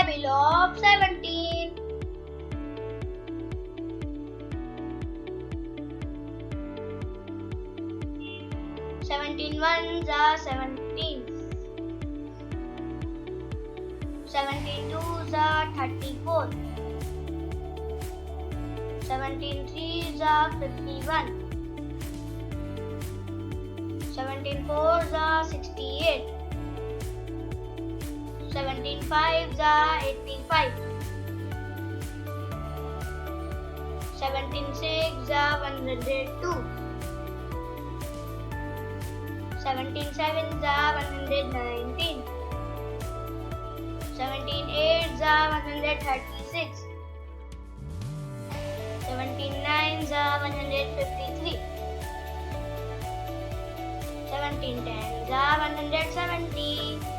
table of 17. 17 ones are 17. 17 twos are 34. 17 threes are 51. 17 fours are 68. 17 fives are 85. 17 sixes are 102. 17 sevens are 119. 17 eights are 136. 17 nines are 153. 17 tens are 170.